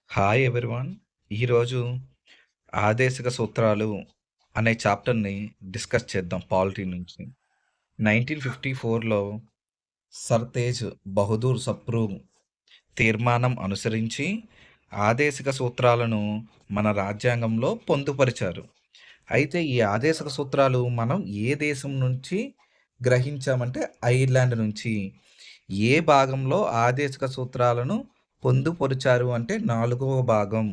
Hi everyone. ఈరోజు ఆదేశిక సూత్రాలు అనే చాప్టర్ని డిస్కస్ చేద్దాం పాలిటీ నుంచి. 1954లో సర్ తేజ్ బహదూర్ సప్రు తీర్మానం అనుసరించి ఆదేశిక సూత్రాలను మన రాజ్యాంగంలో పొందుపరిచారు. అయితే ఈ ఆదేశక సూత్రాలు మనం ఏ దేశం నుంచి గ్రహించామంటే ఐర్లాండ్ నుంచి. ఏ భాగంలో ఆదేశక సూత్రాలను పొందుపరిచారు అంటే 4వ భాగం.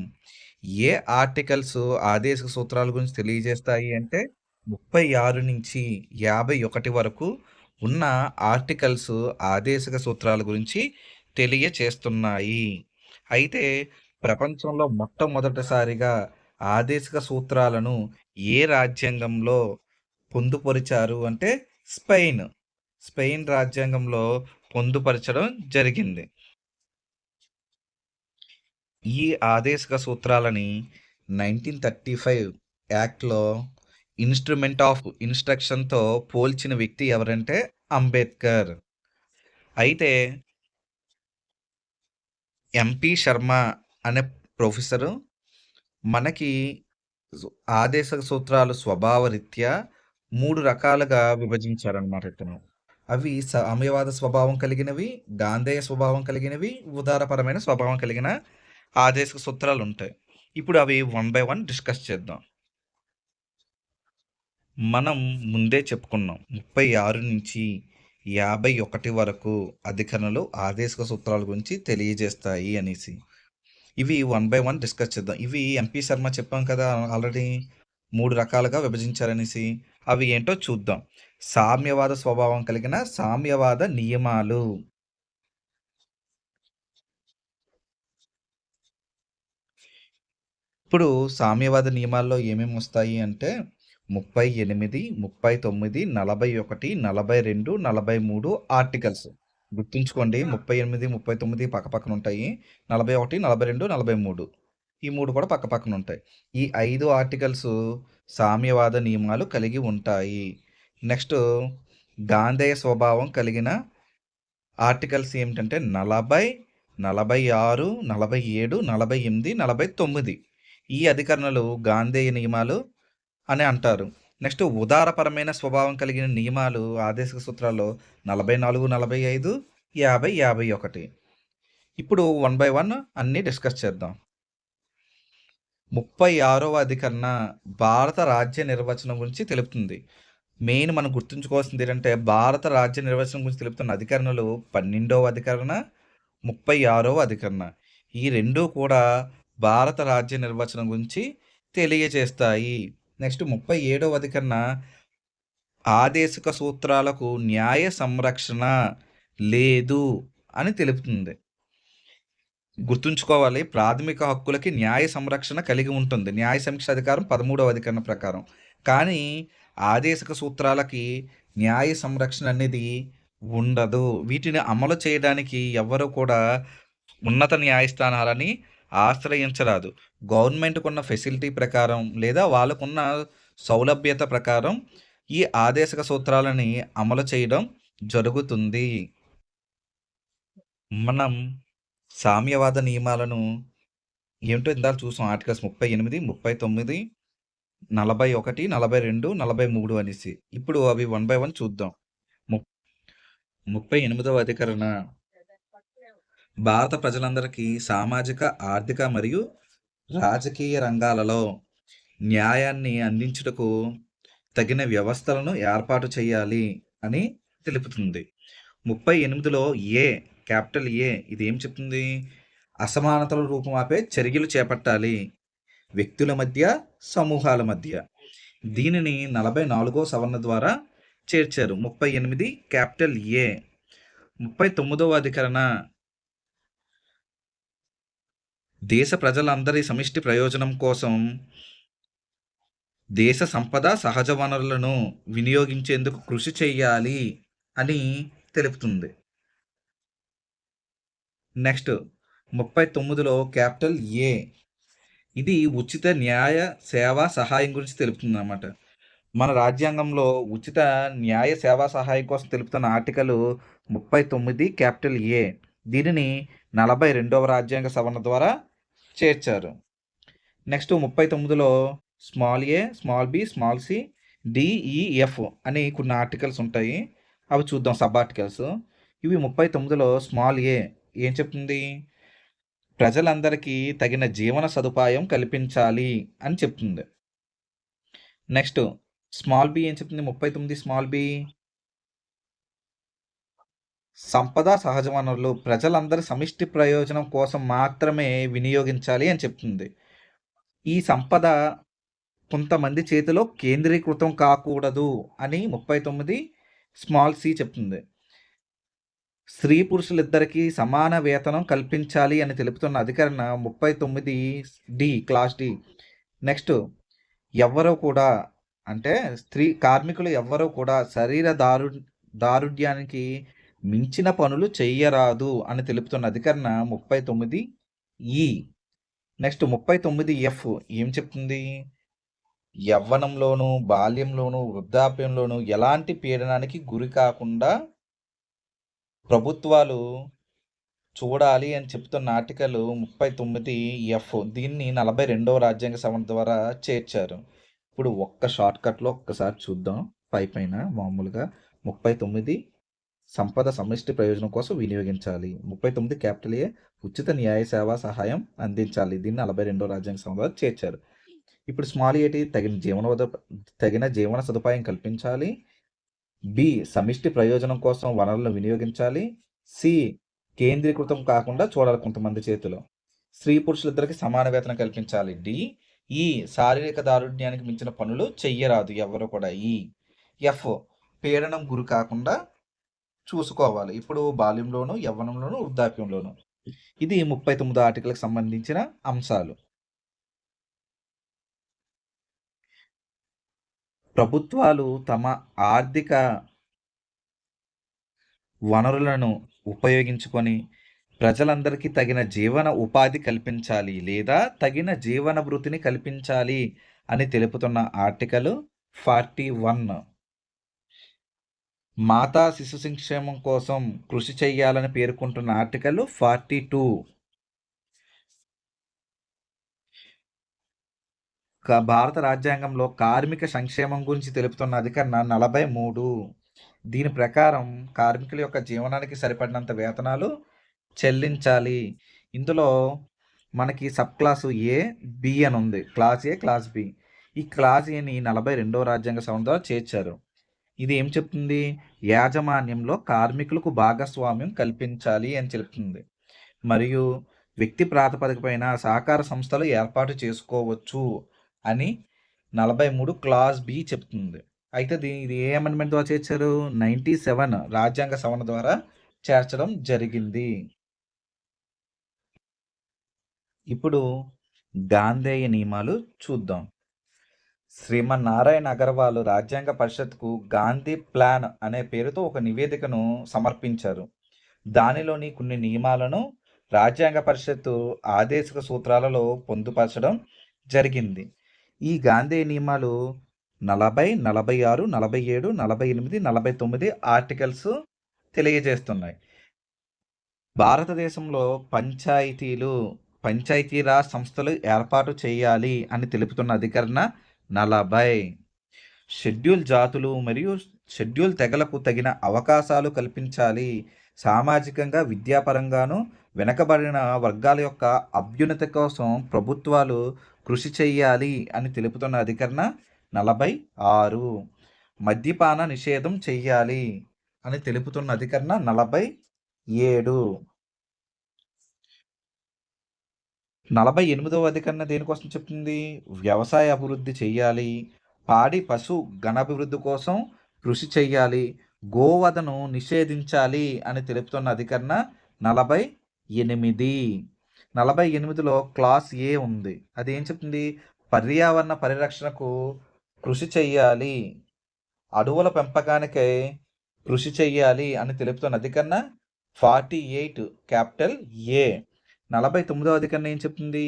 ఏ ఆర్టికల్స్ ఆదేశక సూత్రాల గురించి తెలియజేస్తాయి అంటే 36 నుంచి 51 వరకు ఉన్న ఆర్టికల్స్ ఆదేశక సూత్రాల గురించి తెలియచేస్తున్నాయి. అయితే ప్రపంచంలో మొట్టమొదటిసారిగా ఆదేశిక సూత్రాలను ఏ రాజ్యాంగంలో పొందుపరిచారు అంటే స్పెయిన్. స్పెయిన్ రాజ్యాంగంలో పొందుపరచడం జరిగింది. ఈ ఆదేశిక సూత్రాలని 1935 యాక్ట్లో ఇన్స్ట్రుమెంట్ ఆఫ్ ఇన్స్ట్రక్షన్తో పోల్చిన వ్యక్తి ఎవరంటే అంబేద్కర్. అయితే ఎంపి శర్మ అనే ప్రొఫెసరు మనకి ఆదేశక సూత్రాలు స్వభావరీత్యా 3 రకాలుగా విభజించారనమాట ఇతను. అవి సామ్యవాద స్వభావం కలిగినవి, గాంధేయ స్వభావం కలిగినవి, ఉదారపరమైన స్వభావం కలిగిన ఆదేశక సూత్రాలు ఉంటాయి. ఇప్పుడు అవి 1 బై 1 డిస్కస్ చేద్దాం. మనం ముందే చెప్పుకున్నాం 36 నుంచి 51 వరకు అధికరణలు ఆదేశక సూత్రాల గురించి తెలియజేస్తాయి అనేసి. ఇవి 1 బై 1 డిస్కస్ చేద్దాం. ఇవి ఎంపీ శర్మ చెప్పాం కదా ఆల్రెడీ 3 రకాలుగా విభజించారనేసి. అవి ఏంటో చూద్దాం. సామ్యవాద స్వభావం కలిగిన సామ్యవాద నియమాలు. ఇప్పుడు సామ్యవాద నియమాల్లో ఏమేమి వస్తాయి అంటే 38, 39, 41, 42, 43 ఆర్టికల్స్. గుర్తుంచుకోండి 38, 39 పక్కపక్కన ఉంటాయి. 41, 42, 43 ఈ 3 కూడా పక్కపక్కన ఉంటాయి. ఈ 5 ఆర్టికల్స్ సామ్యవాద నియమాలు కలిగి ఉంటాయి. నెక్స్ట్ గాంధేయ స్వభావం కలిగిన ఆర్టికల్స్ ఏమిటంటే 40, 46, 47, 48, 49 ఈ అధికరణలు గాంధేయ నియమాలు అని అంటారు. నెక్స్ట్ ఉదారపరమైన స్వభావం కలిగిన నియమాలు ఆదేశిక సూత్రాల్లో 44, 45, 50, 51. ఇప్పుడు 1 బై 1 అన్నీ డిస్కస్ చేద్దాం. 36వ అధికరణ భారత రాజ్య నిర్వచనం గురించి తెలుపుతుంది. మెయిన్ మనం గుర్తుంచుకోవాల్సింది ఏంటంటే భారత రాజ్య నిర్వచనం గురించి తెలుపుతున్న అధికరణలు 12వ అధికరణ, 36వ అధికరణ. ఈ రెండూ కూడా భారత రాజ్య నిర్వచనం గురించి తెలియజేస్తాయి. నెక్స్ట్ 37వ అధికరణ ఆదేశిక సూత్రాలకు న్యాయ సంరక్షణ లేదు అని తెలుపుతుంది. గుర్తుంచుకోవాలి ప్రాథమిక హక్కులకి న్యాయ సంరక్షణ కలిగి ఉంటుంది న్యాయ సమీక్ష అధికారం 13వ అధికరణ ప్రకారం. కానీ ఆదేశిక సూత్రాలకి న్యాయ సంరక్షణ అనేది ఉండదు. వీటిని అమలు చేయడానికి ఎవరు కూడా ఉన్నత న్యాయస్థానాలని ఆశ్రయించరాదు. గవర్నమెంట్కున్న ఫెసిలిటీ ప్రకారం లేదా వాళ్ళకున్న సౌలభ్యత ప్రకారం ఈ ఆదేశిక సూత్రాలని అమలు చేయడం జరుగుతుంది. మనం సామ్యవాద నియమాలను ఏమిటో ఇందాక చూసాం. ఆర్టికల్స్ 38, 39, 41, 42, 43 అనేసి. ఇప్పుడు అవి 1 బై 1 చూద్దాం. 38వ అధికరణ భారత ప్రజలందరికీ సామాజిక, ఆర్థిక మరియు రాజకీయ రంగాలలో న్యాయాన్ని అందించుటకు తగిన వ్యవస్థలను ఏర్పాటు చేయాలి అని తెలుపుతుంది. 38లో క్యాపిటల్ ఏ ఇది ఏం చెప్తుంది? అసమానతల రూపుమాపే చర్యలు చేపట్టాలి వ్యక్తుల మధ్య, సమూహాల మధ్య. దీనిని 44వ సవరణ ద్వారా చేర్చారు. 38 క్యాపిటల్ ఏ. 39వ అధికరణ దేశ ప్రజలందరి సమిష్టి ప్రయోజనం కోసం దేశ సంపద, సహజ వనరులను వినియోగించేందుకు కృషి చేయాలి అని తెలుపుతుంది. నెక్స్ట్ 39లో క్యాపిటల్ ఏ ఇది ఉచిత న్యాయ సేవా సహాయం గురించి తెలుపుతుంది అన్నమాట. మన రాజ్యాంగంలో ఉచిత న్యాయ సేవా సహాయం కోసం తెలుపుతున్న ఆర్టికల్ 39 క్యాపిటల్ ఏ. దీనిని 42వ రాజ్యాంగ సవరణ ద్వారా చేర్చారు. నెక్స్ట్ 39లో small A, small B, small C, D, E, F అని కొన్ని ఆర్టికల్స్ ఉంటాయి. అవి చూద్దాం సబ్ ఆర్టికల్స్. ఇవి 39లో స్మాల్ ఏ ఏం చెప్తుంది? ప్రజలందరికీ తగిన జీవన సదుపాయం కల్పించాలి అని చెప్తుంది. నెక్స్ట్ స్మాల్ బి ఏం చెప్తుంది? 39 స్మాల్ బి సంపద సహజ వనరులు ప్రజలందరి సమిష్టి ప్రయోజనం కోసం మాత్రమే వినియోగించాలి అని చెప్తుంది. ఈ సంపద కొంతమంది చేతిలో కేంద్రీకృతం కాకూడదు అని 39 స్మాల్ సి చెప్తుంది. స్త్రీ పురుషులిద్దరికీ సమాన వేతనం కల్పించాలి అని తెలుపుతున్న అధికరణ 39 డి క్లాస్ డి. నెక్స్ట్ ఎవ్వరూ కూడా అంటే కార్మికులు ఎవ్వరూ కూడా శరీర దారుఢ్యానికి మించిన పనులు చెయ్యరాదు అని తెలుపుతున్న అధికరణ 39 ఈ. నెక్స్ట్ 39 ఎఫ్ ఏం చెప్తుంది? యవ్వనంలోను, బాల్యంలోను, వృద్ధాప్యంలోను ఎలాంటి పీడనానికి గురి కాకుండా ప్రభుత్వాలు చూడాలి అని చెప్తున్న ఆర్టికల్ 39 ఎఫ్. దీన్ని 42వ రాజ్యాంగ సవరణ ద్వారా చేర్చారు. ఇప్పుడు ఒక్క షార్ట్ కట్లో ఒక్కసారి చూద్దాం. పైన మామూలుగా 39 సంపద సమిష్టి ప్రయోజనం కోసం వినియోగించాలి. 39 క్యాపిటల్ ఏ ఉచిత న్యాయ సేవా సహాయం అందించాలి. దీన్ని 42వ రాజ్యాంగ సవరణ ద్వారా చేర్చారు. ఇప్పుడు స్మాల్ ఏటి తగిన జీవన సదుపాయం కల్పించాలి. బి సమిష్టి ప్రయోజనం కోసం వనరులను వినియోగించాలి. సి కేంద్రీకృతం కాకుండా చూడాలి కొంతమంది చేతిలో. స్త్రీ పురుషులిద్దరికి సమాన వేతనం కల్పించాలి. డి ఈ శారీరక దారుఢ్యానికి మించిన పనులు చెయ్యరాదు ఎవరు కూడా. ఈ ఎఫ్ పీడనం గురి కాకుండా చూసుకోవాలి. ఇప్పుడు బాల్యంలోను, యవ్వనంలోను, వృద్ధాప్యంలోను. ఇది 39 ఆర్టికల్కి సంబంధించిన అంశాలు. ప్రభుత్వాలు తమ ఆర్థిక వనరులను ఉపయోగించుకొని ప్రజలందరికీ తగిన జీవన ఉపాధి కల్పించాలి లేదా తగిన జీవన వృత్తిని కల్పించాలి అని తెలుపుతున్న ఆర్టికల్ 41. మాతా శిశు సంక్షేమం కోసం కృషి చేయాలని పేర్కొంటున్న ఆర్టికల్ 42. భారత రాజ్యాంగంలో కార్మిక సంక్షేమం గురించి తెలుపుతున్న అధికరణ 43. దీని ప్రకారం కార్మికుల యొక్క జీవనానికి సరిపడినంత వేతనాలు చెల్లించాలి. ఇందులో మనకి సబ్ క్లాసు ఏ, బి అని ఉంది. క్లాస్ ఏ, క్లాస్ బి. ఈ క్లాస్ ఏని 42వ రాజ్యాంగ సవరణ ద్వారా చేర్చారు. ఇది ఏం చెప్తుంది? యాజమాన్యంలో కార్మికులకు భాగస్వామ్యం కల్పించాలి అని చెప్తుంది. మరియు వ్యక్తి ప్రాతిపదికపైన సహకార సంస్థలు ఏర్పాటు చేసుకోవచ్చు అని 43 క్లాస్ బి చెప్తుంది. అయితే ఇది ఏ అమెండ్మెంట్ ద్వారా చేర్చారు? 97 రాజ్యాంగ సవరణ ద్వారా చేర్చడం జరిగింది. ఇప్పుడు గాంధేయ నియమాలు చూద్దాం. శ్రీమన్నారాయణ అగర్వాల్ రాజ్యాంగ పరిషత్కు గాంధీ ప్లాన్ అనే పేరుతో ఒక నివేదికను సమర్పించారు. దానిలోని కొన్ని నియమాలను రాజ్యాంగ పరిషత్తు ఆదేశిక సూత్రాలలో పొందుపరచడం జరిగింది. ఈ గాంధీ నియమాలు 40, 46, 47, 48, 49 ఆర్టికల్స్ తెలియజేస్తున్నాయి. భారతదేశంలో పంచాయతీరాజ్ సంస్థలు ఏర్పాటు చేయాలి అని తెలుపుతున్న అధికరణ 40. షెడ్యూల్ జాతులు మరియు షెడ్యూల్ తెగలకు తగిన అవకాశాలు కల్పించాలి. సామాజికంగా, విద్యాపరంగాను వెనకబడిన వర్గాల యొక్క అభ్యున్నతి కోసం ప్రభుత్వాలు కృషి చేయాలి అని తెలుపుతున్న అధికరణ 46. మద్యపాన నిషేధం చెయ్యాలి అని తెలుపుతున్న అధికరణ 47. 48వ అధికరణ దేనికోసం చెప్తుంది? వ్యవసాయ అభివృద్ధి చెయ్యాలి. పాడి పశు గణాభివృద్ధి కోసం కృషి చెయ్యాలి. గోవధను నిషేధించాలి అని తెలుపుతున్న అధికరణ 48. 48లో క్లాస్ ఏ ఉంది. అది ఏం చెప్తుంది? పర్యావరణ పరిరక్షణకు కృషి చెయ్యాలి. అడవుల పెంపకానికై కృషి చెయ్యాలి అని తెలుపుతున్న అధికరణ 48 క్యాపిటల్ ఏ. 49వ అధికరణ ఏం చెప్తుంది?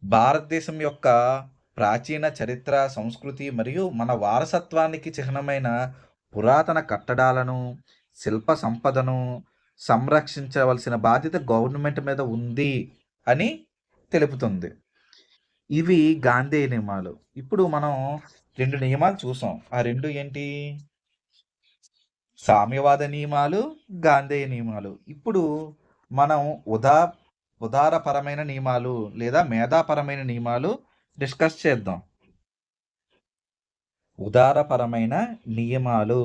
భారతదేశం యొక్క ప్రాచీన చరిత్ర, సంస్కృతి మరియు మన వారసత్వానికి చిహ్నమైన పురాతన కట్టడాలను, శిల్ప సంపదను సంరక్షించవలసిన బాధ్యత గవర్నమెంట్ మీద ఉంది అని తెలుపుతుంది. ఇవి గాంధేయ నియమాలు. ఇప్పుడు మనం 2 నియమాలు చూసాం. ఆ 2 ఏంటి? సామ్యవాద నియమాలు, గాంధేయ నియమాలు. ఇప్పుడు మనం ఉదా ఉదారపరమైన నియమాలు లేదా మేధాపరమైన నియమాలు డిస్కస్ చేద్దాం. ఉదారపరమైన నియమాలు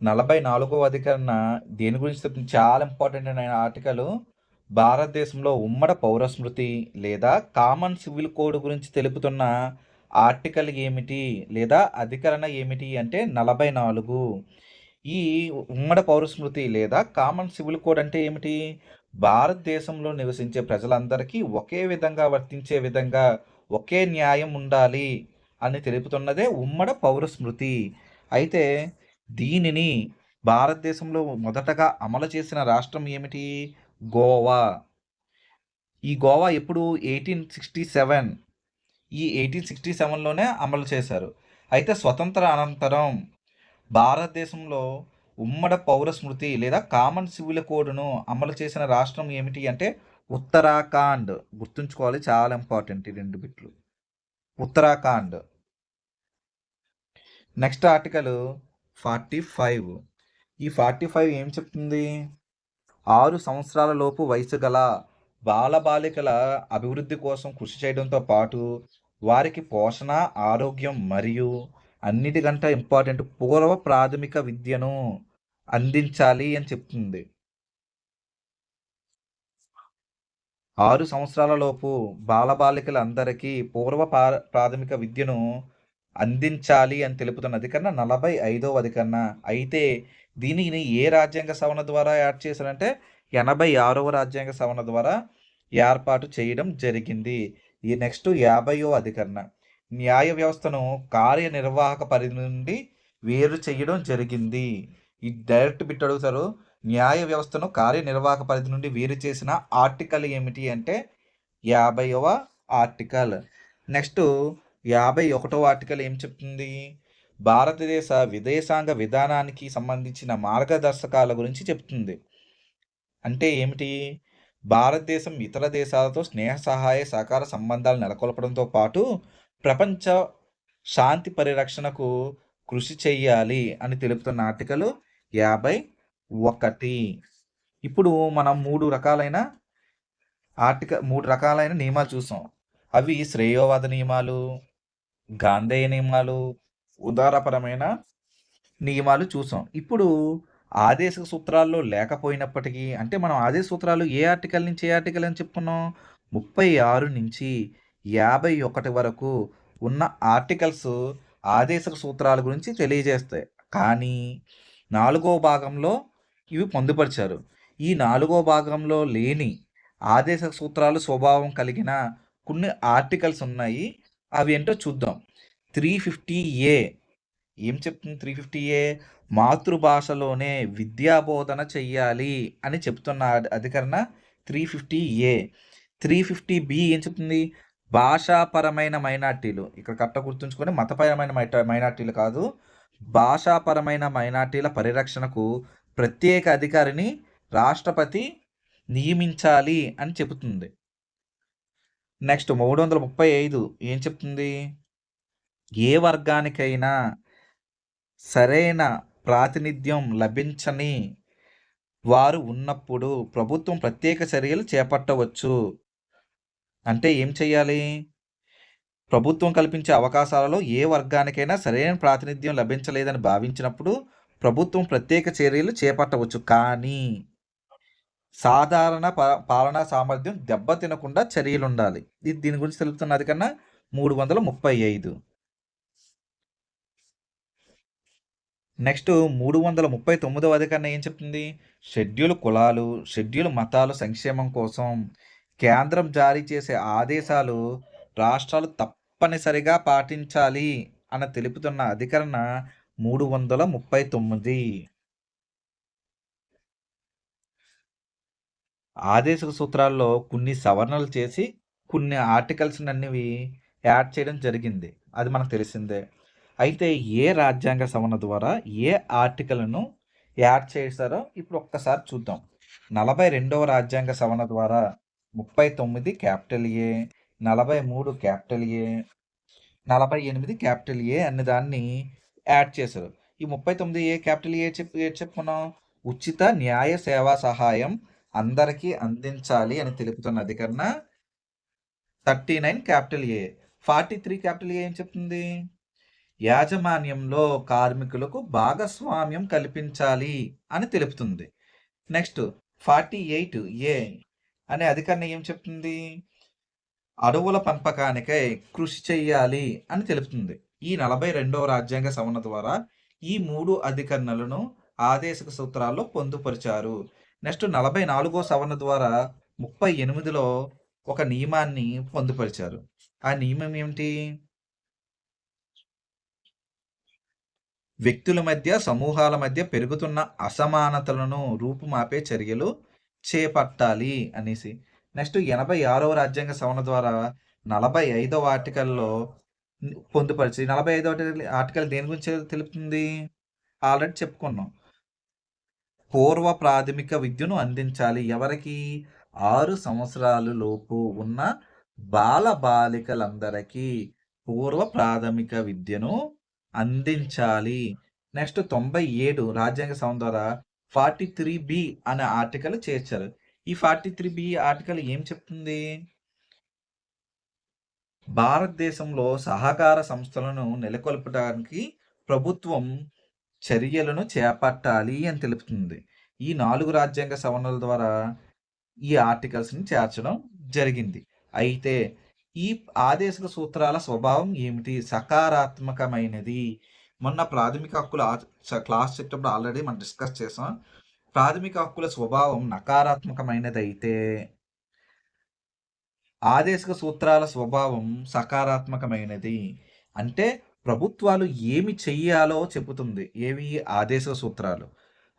44వ అధికరణ దేని గురించి చెప్తుంది? చాలా ఇంపార్టెంట్ అయిన ఆర్టికల్. భారతదేశంలో ఉమ్మడి పౌర స్మృతి లేదా కామన్ సివిల్ కోడ్ గురించి తెలుపుతున్న ఆర్టికల్ ఏమిటి లేదా అధికరణ ఏమిటి అంటే 44. ఈ ఉమ్మడి పౌర స్మృతి లేదా కామన్ సివిల్ కోడ్ అంటే ఏమిటి? భారతదేశంలో నివసించే ప్రజలందరికీ ఒకే విధంగా వర్తించే విధంగా ఒకే న్యాయం ఉండాలి అని తెలుపుతున్నదే ఉమ్మడి పౌర స్మృతి. అయితే దీనిని భారతదేశంలో మొదటగా అమలు చేసిన రాష్ట్రం ఏమిటి? గోవా. ఈ గోవా ఎప్పుడు? 1867. ఈ 1867లోనే అమలు చేశారు. అయితే స్వతంత్ర అనంతరం భారతదేశంలో ఉమ్మడి పౌర స్మృతి లేదా కామన్ సివిల్ కోడ్ను అమలు చేసిన రాష్ట్రం ఏమిటి అంటే ఉత్తరాఖండ్. గుర్తుంచుకోవాలి, చాలా ఇంపార్టెంట్ ఈ 2 బిట్లు. ఉత్తరాఖండ్. Next article 45. ఈ 45 ఏం చెప్తుంది? 6 సంవత్సరాల లోపు వయసు గల బాలబాలికల అభివృద్ధి కోసం కృషి చేయడంతో పాటు వారికి పోషణ, ఆరోగ్యం మరియు అన్నిటికంటే ఇంపార్టెంట్ పూర్వ ప్రాథమిక విద్యను అందించాలి అని చెప్తుంది. 6 సంవత్సరాల లోపు బాలబాలికలందరికీ పూర్వ ప్రాథమిక విద్యను అందించాలి అని తెలుపుతున్న అధికరణ 45వ అధికరణ. అయితే దీనిని ఏ రాజ్యాంగ సవరణ ద్వారా యాడ్ చేశారంటే 86వ రాజ్యాంగ సవరణ ద్వారా ఏర్పాటు చేయడం జరిగింది. ఈ నెక్స్ట్ 50వ అధికరణ న్యాయ వ్యవస్థను కార్యనిర్వాహక పరిధి నుండి వేరు చేయడం జరిగింది. ఈ డైరెక్ట్ బిట్ అడుగుతారు. న్యాయ వ్యవస్థను కార్యనిర్వాహక పరిధి నుండి వేరు చేసిన ఆర్టికల్ ఏమిటి అంటే 50వ ఆర్టికల్. నెక్స్ట్ 51వ ఆర్టికల్ ఏం చెప్తుంది? భారతదేశ విదేశాంగ విధానానికి సంబంధించిన మార్గదర్శకాల గురించి చెప్తుంది. అంటే ఏమిటి? భారతదేశం ఇతర దేశాలతో స్నేహ సహాయ సహకార సంబంధాలు నెలకొల్పడంతో పాటు ప్రపంచ శాంతి పరిరక్షణకు కృషి చెయ్యాలి అని తెలుపుతున్న ఆర్టికల్ 51. ఇప్పుడు మనం 3 రకాలైన నియమాలు చూసాం. అవి శ్రేయోవాద నియమాలు, గాంధేయ నియమాలు, ఉదారపరమైన నియమాలు చూసాం. ఇప్పుడు ఆదేశ సూత్రాల్లో లేకపోయినప్పటికీ అంటే మనం ఆదేశ సూత్రాలు ఏ ఆర్టికల్ నుంచి ఏ ఆర్టికల్ అని చెప్పుకున్నాం? 36 నుంచి 51 వరకు ఉన్న ఆర్టికల్స్ ఆదేశ సూత్రాల గురించి తెలియజేస్తాయి. కానీ 4వ భాగంలో ఇవి పొందుపరిచారు. ఈ 4వ భాగంలో లేని ఆదేశ సూత్రాలు స్వభావం కలిగిన కొన్ని ఆర్టికల్స్ ఉన్నాయి. అవి ఏంటో చూద్దాం. 350A ఏం చెప్తుంది? 350A మాతృభాషలోనే విద్యాబోధన చెయ్యాలి అని చెప్తున్న అధికరణ 350A. 350B ఏం చెప్తుంది? భాషాపరమైన మైనార్టీలు. ఇక్కడ కరెక్ట్‌గా గుర్తుంచుకొని మతపరమైన మైనార్టీలు కాదు. భాషాపరమైన మైనార్టీల పరిరక్షణకు ప్రత్యేక అధికారిని రాష్ట్రపతి నియమించాలి అని చెబుతుంది. నెక్స్ట్ 335 ఏం చెప్తుంది? ఏ వర్గానికైనా సరైన ప్రాతినిధ్యం లభించని వారు ఉన్నప్పుడు ప్రభుత్వం ప్రత్యేక చర్యలు చేపట్టవచ్చు. అంటే ఏం చేయాలి? ప్రభుత్వం కల్పించే అవకాశాలలో ఏ వర్గానికైనా సరైన ప్రాతినిధ్యం లభించలేదని భావించినప్పుడు ప్రభుత్వం ప్రత్యేక చర్యలు చేపట్టవచ్చు. కానీ సాధారణ పాలనా సామర్థ్యం దెబ్బతినకుండా చర్యలు ఉండాలి. ఇది దీని గురించి తెలుపుతున్నది కన్నా 335. నెక్స్ట్ 339వ అధికరణ ఏం చెప్తుంది? షెడ్యూల్ కులాలు, షెడ్యూల్ మతాల సంక్షేమం కోసం కేంద్రం జారీ చేసే ఆదేశాలు రాష్ట్రాలు తప్పనిసరిగా పాటించాలి అని తెలుపుతున్న అధికరణ 339. ఆదేశ సూత్రాల్లో కొన్ని సవరణలు చేసి కొన్ని ఆర్టికల్స్ అన్నివి యాడ్ చేయడం జరిగింది. అది మనకు తెలిసిందే. అయితే ఏ రాజ్యాంగ సవరణ ద్వారా ఏ ఆర్టికల్ను యాడ్ చేశారో ఇప్పుడు ఒక్కసారి చూద్దాం. 42వ రాజ్యాంగ సవరణ ద్వారా 39 క్యాపిటల్ ఏ, 43 క్యాపిటల్ ఏ, 48 క్యాపిటల్ ఏ అనే దాన్ని యాడ్ చేశారు. ఈ 39 క్యాపిటల్ ఏ చెప్పుకున్నాం, ఉచిత న్యాయ సేవా సహాయం అందరికీ అందించాలి అని తెలుపుతున్న అధికరణ 39 క్యాపిటల్ ఏ. 43 క్యాపిటల్ ఏ ఏం చెప్తుంది, యాజమాన్యంలో కార్మికులకు భాగస్వామ్యం కల్పించాలి అని తెలుపుతుంది. నెక్స్ట్ 48 ఏ అనే అధికరణ ఏం చెప్తుంది, అడవుల పెంపకానికై కృషి చెయ్యాలి అని తెలుపుతుంది. ఈ 42వ రాజ్యాంగ సవరణ ద్వారా ఈ 3 అధికరణలను ఆదేశిక సూత్రాల్లో పొందుపరిచారు. నెక్స్ట్ 44వ సవరణ ద్వారా 38లో ఒక నియమాన్ని పొందుపరిచారు. ఆ నియమం ఏమిటి, వ్యక్తుల మధ్య సమూహాల మధ్య పెరుగుతున్న అసమానతలను రూపుమాపే చర్యలు చేపట్టాలి అనేసి. నెక్స్ట్ 86వ రాజ్యాంగ సవరణ ద్వారా 45వ ఆర్టికల్లో పొందుపరిచి, 45వ ఆర్టికల్ దేని గురించి తెలుపుతుంది, ఆల్రెడీ చెప్పుకున్నాం, పూర్వ ప్రాథమిక విద్యను అందించాలి. ఎవరికి, 6 సంవత్సరాలు లోపు ఉన్న బాల బాలికలందరికీ పూర్వ ప్రాథమిక విద్యను అందించాలి. నెక్స్ట్ 97 రాజ్యాంగ సవరణ ద్వారా 43B అనే ఆర్టికల్ చేర్చారు. ఈ 43B ఆర్టికల్ ఏం చెప్తుంది, భారతదేశంలో సహకార సంస్థలను నెలకొల్పడానికి ప్రభుత్వం చర్యలను చేపట్టాలి అని తెలుపుతుంది. ఈ 4 రాజ్యాంగ సవరణల ద్వారా ఈ ఆర్టికల్స్ని చేర్చడం జరిగింది. అయితే ఈ ఆదేశిక సూత్రాల స్వభావం ఏమిటి, సకారాత్మకమైనది. మొన్న ప్రాథమిక హక్కుల క్లాస్ చెప్పినప్పుడు ఆల్రెడీ మనం డిస్కస్ చేసాం. ప్రాథమిక హక్కుల స్వభావం నకారాత్మకమైనది అయితే ఆదేశిక సూత్రాల స్వభావం సకారాత్మకమైనది. అంటే ప్రభుత్వాలు ఏమి చెయ్యాలో చెబుతుంది ఏవి, ఆదేశిక సూత్రాలు.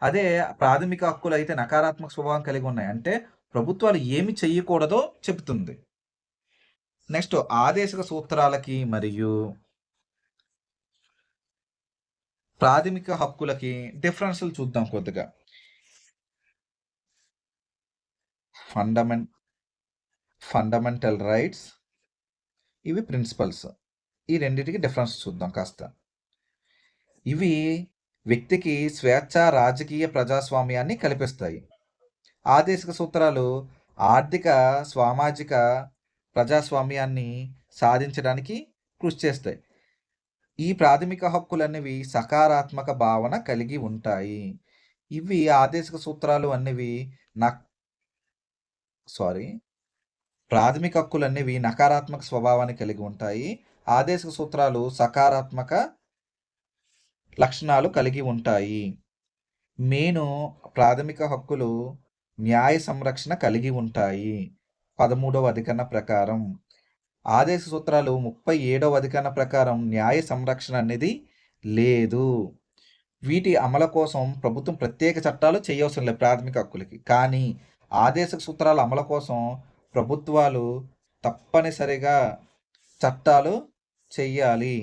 అదే ప్రాథమిక హక్కులు అయితే నకారాత్మక స్వభావం కలిగి ఉన్నాయి, అంటే ప్రభుత్వాలు ఏమి చెయ్యకూడదో చెబుతుంది. నెక్స్ట్ ఆదేశిక సూత్రాలకి మరియు ప్రాథమిక హక్కులకి డిఫరెన్స్లు చూద్దాం కొద్దిగా. ఫండమెంటల్ రైట్స్, ఇవి ప్రిన్సిపల్స్. ఈ రెండింటికి డిఫరెన్స్ చూద్దాం కాస్త. ఇవి వ్యక్తికి స్వేచ్ఛ, రాజకీయ ప్రజాస్వామ్యాన్ని కల్పిస్తాయి. ఆదేశిక సూత్రాలు ఆర్థిక, సామాజిక ప్రజాస్వామ్యాన్ని సాధించడానికి కృషి చేస్తాయి. ఈ ప్రాథమిక హక్కులనేవి సకారాత్మక భావన కలిగి ఉంటాయి. ఇవి ఆదేశిక సూత్రాలు అనేవి ప్రాథమిక హక్కులు అనేవి నకారాత్మక స్వభావాన్ని కలిగి ఉంటాయి. ఆదేశిక సూత్రాలు సకారాత్మక లక్షణాలు కలిగి ఉంటాయి. ప్రాథమిక హక్కులు న్యాయ సంరక్షణ కలిగి ఉంటాయి 13వ అధికరణ ప్రకారం. ఆదేశ సూత్రాలు 37వ అధికరణ ప్రకారం న్యాయ సంరక్షణ అనేది లేదు. వీటి అమలు కోసం ప్రభుత్వం ప్రత్యేక చట్టాలు చేయవసరం లేదు ప్రాథమిక హక్కులకి. కానీ ఆదేశ సూత్రాల అమలు కోసం ప్రభుత్వాలు తప్పనిసరిగా చట్టాలు చెయ్యాలి.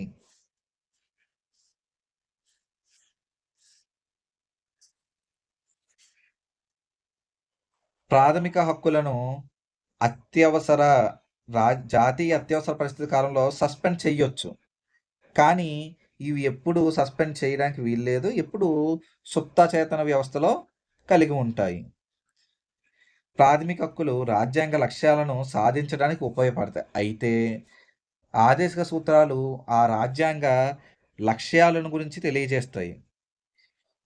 ప్రాథమిక హక్కులను జాతీయ అత్యవసర పరిస్థితి కాలంలో సస్పెండ్ చేయొచ్చు, కానీ ఇవి ఎప్పుడు సస్పెండ్ చేయడానికి వీల్లేదు, ఎప్పుడు సుప్తచేతన వ్యవస్థలో కలిగి ఉంటాయి. ప్రాథమిక హక్కులు రాజ్యాంగ లక్ష్యాలను సాధించడానికి ఉపయోగపడతాయి. అయితే ఆదేశిక సూత్రాలు ఆ రాజ్యాంగ లక్ష్యాలను గురించి తెలియజేస్తాయి.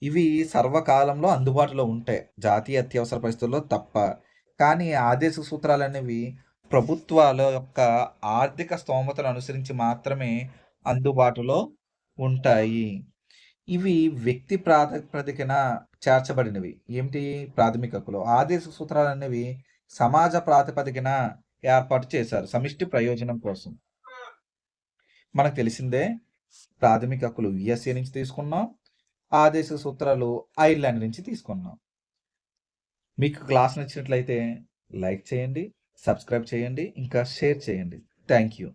ఇవి సర్వకాలంలో అందుబాటులో ఉంటాయి, జాతీయ అత్యవసర పరిస్థితుల్లో తప్ప. కానీ ఆదేశిక సూత్రాలు అనేవి ప్రభుత్వాల యొక్క ఆర్థిక స్తోమతను అనుసరించి మాత్రమే అందుబాటులో ఉంటాయి. ఇవి వ్యక్తి ప్రాతిపదికన చేర్చబడినవి. ఏమిటి, ప్రాథమిక హక్కులు. ఆదేశిక సూత్రాలు అనేవి సమాజ ప్రాతిపదికన ఏర్పాటు చేశారు సమిష్టి ప్రయోజనం కోసం. మనకు తెలిసిందే, ప్రాథమిక హక్కులు యుఎస్ఏ నుంచి తీసుకున్నాం, ఆదేశిక సూత్రాలు ఐర్లాండ్ నుంచి తీసుకున్నాం. మీకు క్లాస్ నచ్చినట్లయితే లైక్ చేయండి, సబ్స్క్రైబ్ చేయండి, ఇంకా షేర్ చేయండి. Thank you.